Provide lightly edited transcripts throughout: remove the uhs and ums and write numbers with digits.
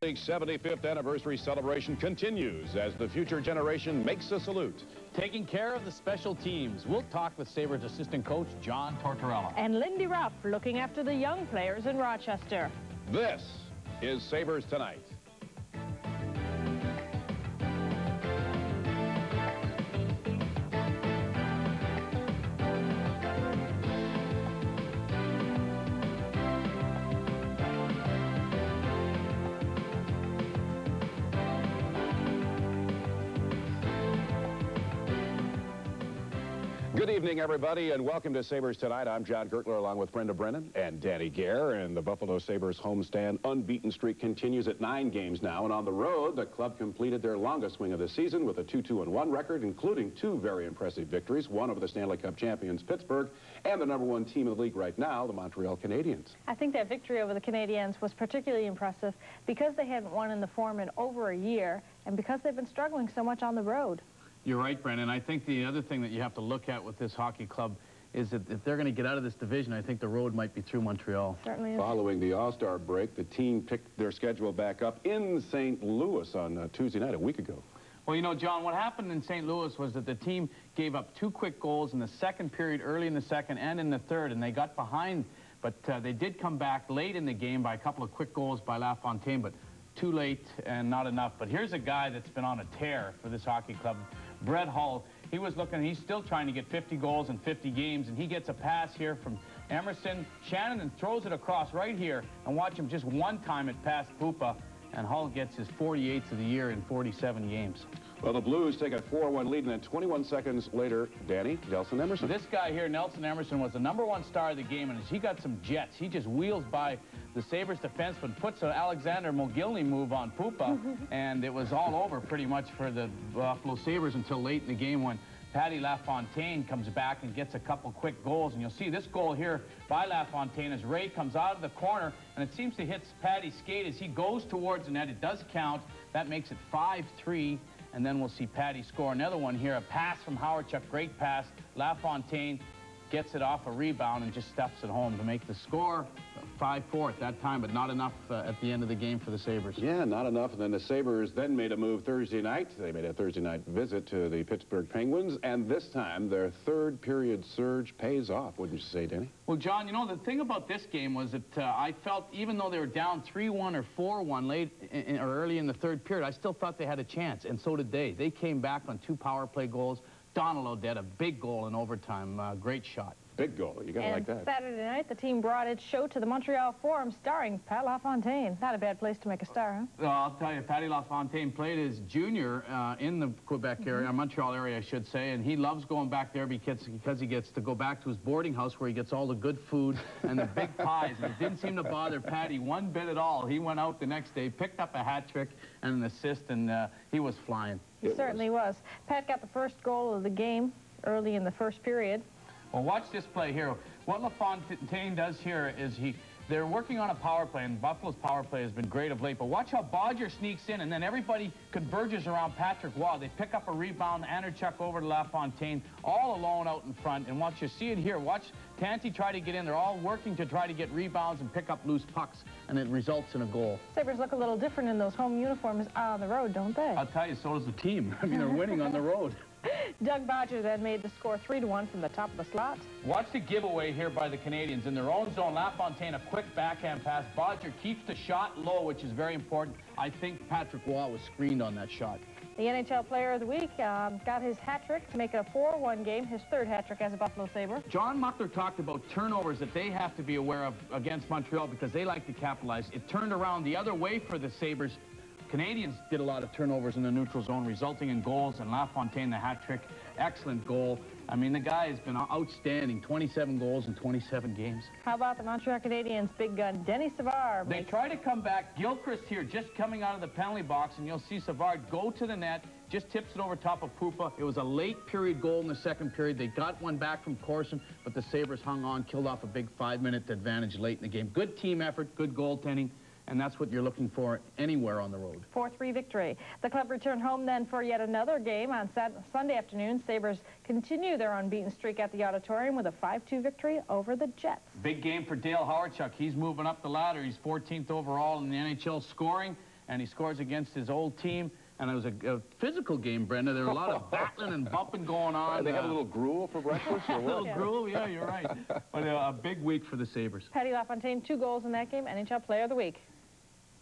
League's 75th anniversary celebration continues as the future generation makes a salute. Taking care of the special teams. We'll talk with Sabres assistant coach John Tortorella. And Lindy Ruff looking after the young players in Rochester. This is Sabres Tonight. Good evening, everybody, and welcome to Sabres Tonight. I'm John Gertler, along with Brenda Brennan and Danny Gare, and the Buffalo Sabres homestand unbeaten streak continues at 9 games now, and on the road, the club completed their longest swing of the season with a 2-2-1 record, including 2 very impressive victories, one over the Stanley Cup champions, Pittsburgh, and the #1 team in the league right now, the Montreal Canadiens. I think that victory over the Canadiens was particularly impressive because they hadn't won in the Forum in over a year, and because they've been struggling so much on the road. You're right, Brennan. I think the other thing that you have to look at with this hockey club is that if they're going to get out of this division, I think the road might be through Montreal. Certainly is. Following the All-Star break, the team picked their schedule back up in St. Louis on Tuesday night, a week ago. Well, you know, John, what happened in St. Louis was that the team gave up 2 quick goals in the second period, early in the second and in the third, and they got behind. But they did come back late in the game by a couple of quick goals by LaFontaine, but too late and not enough. But here's a guy that's been on a tear for this hockey club, Brett Hull. He was looking, he's still trying to get 50 goals in 50 games, and he gets a pass here from Emerson. Shannon throws it across right here, and watch him just one time it past Pupa, and Hull gets his 48th of the year in 47 games. Well, the Blues take a 4-1 lead, and then 21 seconds later, Danny, Nelson Emerson. This guy here, Nelson Emerson, was the #1 star of the game, and he got some jets. He just wheels by the Sabres defenseman, puts an Alexander Mogilny move on Pupa, and it was all over pretty much for the Buffalo Sabres until late in the game when Patty LaFontaine comes back and gets a couple quick goals. And you'll see this goal here by LaFontaine as Ray comes out of the corner, and it seems to hit Patty's skate as he goes towards the net. It does count. That makes it 5-3. And then we'll see Patty score another one here. A pass from Howardchuk, great pass. LaFontaine gets it off a rebound and just stuffs it home to make the score 5-4 at that time, but not enough at the end of the game for the Sabres. Yeah, not enough. And then the Sabres then made a move Thursday night. They made a Thursday night visit to the Pittsburgh Penguins, and this time their third period surge pays off, wouldn't you say, Danny? Well, John, you know, the thing about this game was that I felt even though they were down 3-1 or 4-1 late or early in the third period, I still thought they had a chance, and so did they. They came back on 2 power play goals. Donald Odette, a big goal in overtime. Great shot. Big goal. You got to like that. Saturday night, the team brought its show to the Montreal Forum, starring Pat LaFontaine. Not a bad place to make a star, huh? Well, I'll tell you, Patty LaFontaine played as junior in the Quebec area, Montreal area, I should say, and he loves going back there because he gets to go back to his boarding house where he gets all the good food and the big pies. And it didn't seem to bother Patty one bit at all. He went out the next day, picked up a hat trick and an assist, and he was flying. He certainly was. Pat got the first goal of the game early in the first period. Well, watch this play here. What LaFontaine does here is they're working on a power play, and Buffalo's power play has been great of late, but watch how Bodger sneaks in, and then everybody converges around Patrick Waugh. They pick up a rebound, Anderchuk over to LaFontaine, all alone out in front, and watch, you see it here. Watch Tanti try to get in. They're all working to try to get rebounds and pick up loose pucks, and it results in a goal. Sabres look a little different in those home uniforms on the road, don't they? I'll tell you, so does the team. I mean, they're winning on the road. Doug Bodger then made the score 3-1 from the top of the slot. Watch the giveaway here by the Canadiens. In their own zone, LaFontaine, a quick backhand pass. Bodger keeps the shot low, which is very important. I think Patrick Waugh was screened on that shot. The NHL Player of the Week got his hat trick to make it a 4-1 game, his third hat trick as a Buffalo Sabre. John Muckler talked about turnovers that they have to be aware of against Montreal because they like to capitalize. It turned around the other way for the Sabres. Canadians did a lot of turnovers in the neutral zone, resulting in goals, and LaFontaine, the hat trick, excellent goal. I mean, the guy has been outstanding, 27 goals in 27 games. How about the Montreal Canadiens' big gun, Denis Savard? They try to come back. Gilchrist here, just coming out of the penalty box, and you'll see Savard go to the net, just tips it over top of Pupa. It was a late period goal in the second period. They got one back from Corson, but the Sabres hung on, killed off a big 5-minute advantage late in the game. Good team effort, good goaltending. And that's what you're looking for anywhere on the road. 4-3 victory. The club returned home then for yet another game on Sunday afternoon. Sabres continue their unbeaten streak at the Auditorium with a 5-2 victory over the Jets. Big game for Dale Howardchuk. He's moving up the ladder. He's 14th overall in the NHL scoring. and he scores against his old team. And it was a physical game, Brenda. There were a lot of battling and bumping going on. They had a little gruel for breakfast? Or what? A little gruel, yeah, you're right. But a big week for the Sabres. Patty LaFontaine, 2 goals in that game, NHL Player of the Week.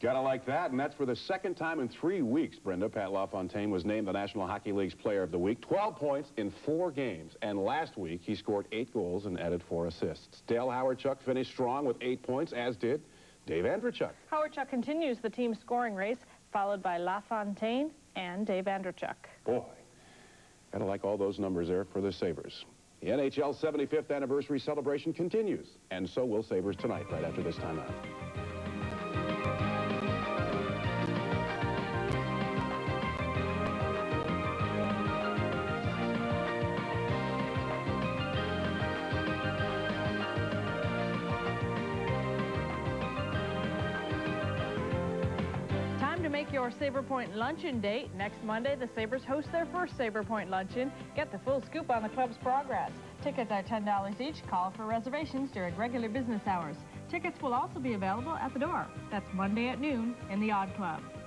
Gotta like that, and that's for the second time in 3 weeks, Brenda. Pat LaFontaine was named the National Hockey League's Player of the Week. 12 points in 4 games, and last week he scored 8 goals and added 4 assists. Dale Howardchuk finished strong with 8 points, as did Dave Andreychuk. Howardchuk continues the team's scoring race, followed by LaFontaine and Dave Andreychuk. Boy, gotta like all those numbers there for the Sabres. The NHL's 75th anniversary celebration continues, and so will Sabres Tonight, right after this timeout. Make your Sabre Point luncheon date. Next Monday, the Sabres host their first Sabre Point luncheon. Get the full scoop on the club's progress. Tickets are $10 each. Call for reservations during regular business hours. Tickets will also be available at the door. That's Monday at noon in the Odd Club.